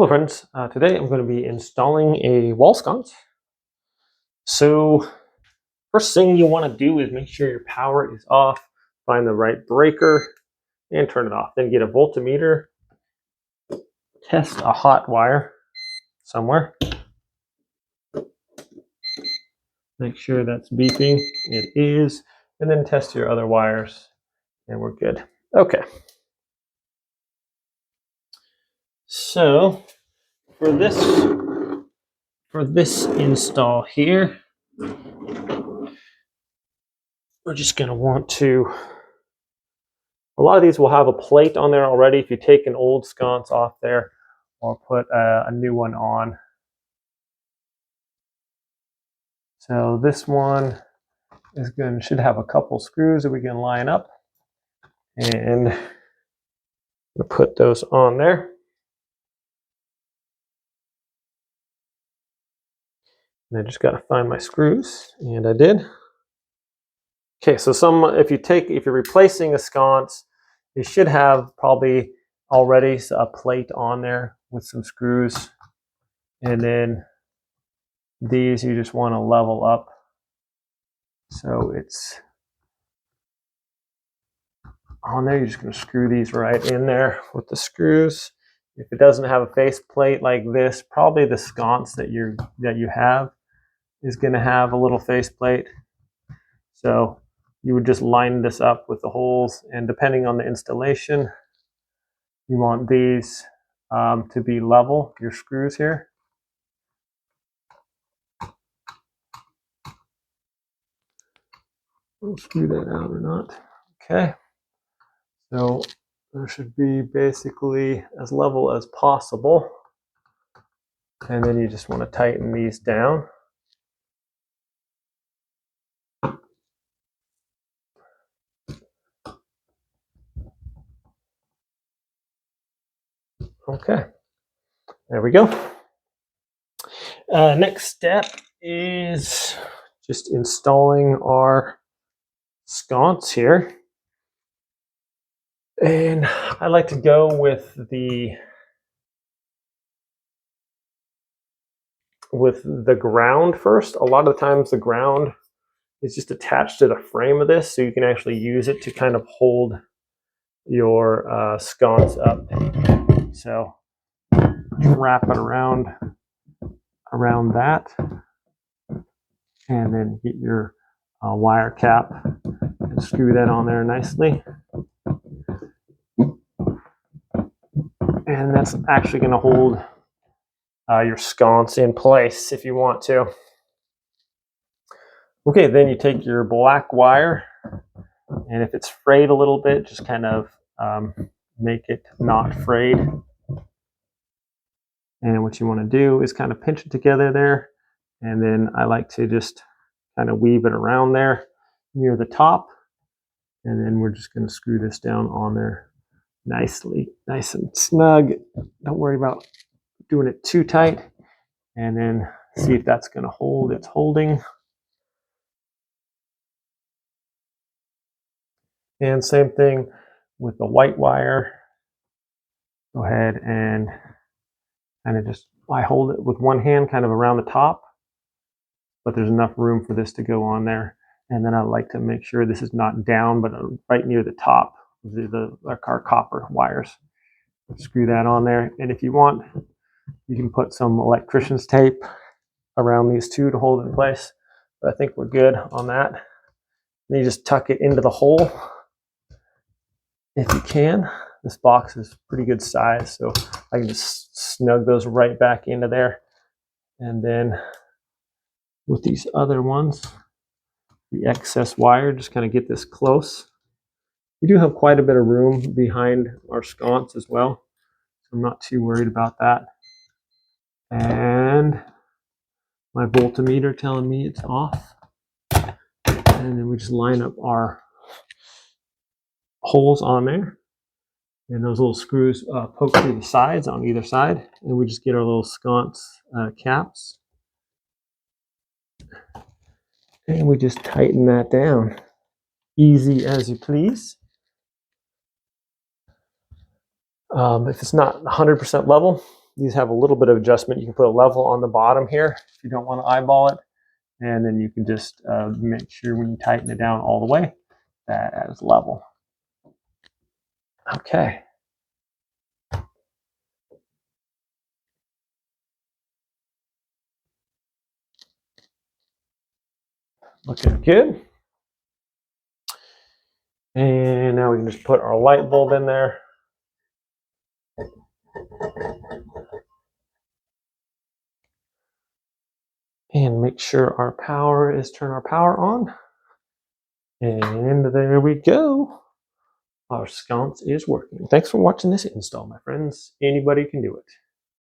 Hello friends, today I'm going to be installing a wall sconce. So first thing you want to do is make sure your power is off, find the right breaker and turn it off. Then get a voltmeter, test a hot wire somewhere. Make sure that's beeping, it is, and then test your other wires and we're good. Okay. So for this install here, we're just going to want to, a lot of these will have a plate on there already if you take an old sconce off there or put a new one on. So this one is should have a couple screws that we can line up, and we'll put those on there. And I just got to find my screws, and I did. Okay, so if you're replacing a sconce, you should have probably already a plate on there with some screws, and then these you just want to level up so it's on there. You're just going to screw these right in there with the screws. If it doesn't have a face plate like this, probably the sconce that you have is going to have a little face plate. So you would just line this up with the holes, and depending on the installation, you want these to be level, your screws here. We'll screw that out or not. Okay. So there should be basically as level as possible. And then you just want to tighten these down. Okay, there we go. Next step is just installing our sconce here. And I like to go with the ground first. A lot of the times the ground is just attached to the frame of this, so you can actually use it to kind of hold your sconce up. So you wrap it around that, and then get your wire cap and screw that on there nicely. And that's actually going to hold your sconce in place if you want to. Okay, then you take your black wire, and if it's frayed a little bit, just kind of make it not frayed. And what you want to do is kind of pinch it together there, and then I like to just kind of weave it around there near the top, and then we're just going to screw this down on there nicely, nice and snug. Don't worry about doing it too tight, and then see if that's going to hold. It's holding. And same thing with the white wire. Go ahead and kind of I hold it with one hand kind of around the top, but there's enough room for this to go on there. And then I like to make sure this is not down, but right near the top of our copper wires. Screw that on there. And if you want, you can put some electrician's tape around these two to hold it in place. But I think we're good on that. Then you just tuck it into the hole if you can. This box is pretty good size, so I can just snug those right back into there. And then with these other ones, the excess wire, just kind of get this close. We do have quite a bit of room behind our sconce as well, so I'm not too worried about that. And my voltmeter telling me it's off. And then we just line up our holes on there. And those little screws poke through the sides on either side. And we just get our little sconce caps. And we just tighten that down. Easy as you please. If it's not 100% level, these have a little bit of adjustment. You can put a level on the bottom here if you don't want to eyeball it. And then you can just make sure when you tighten it down all the way, that is level. Okay. Looking good. And now we can just put our light bulb in there. And make sure our power is, turn our power on. And there we go. Our sconce is working. Thanks for watching this install, my friends. Anybody can do it.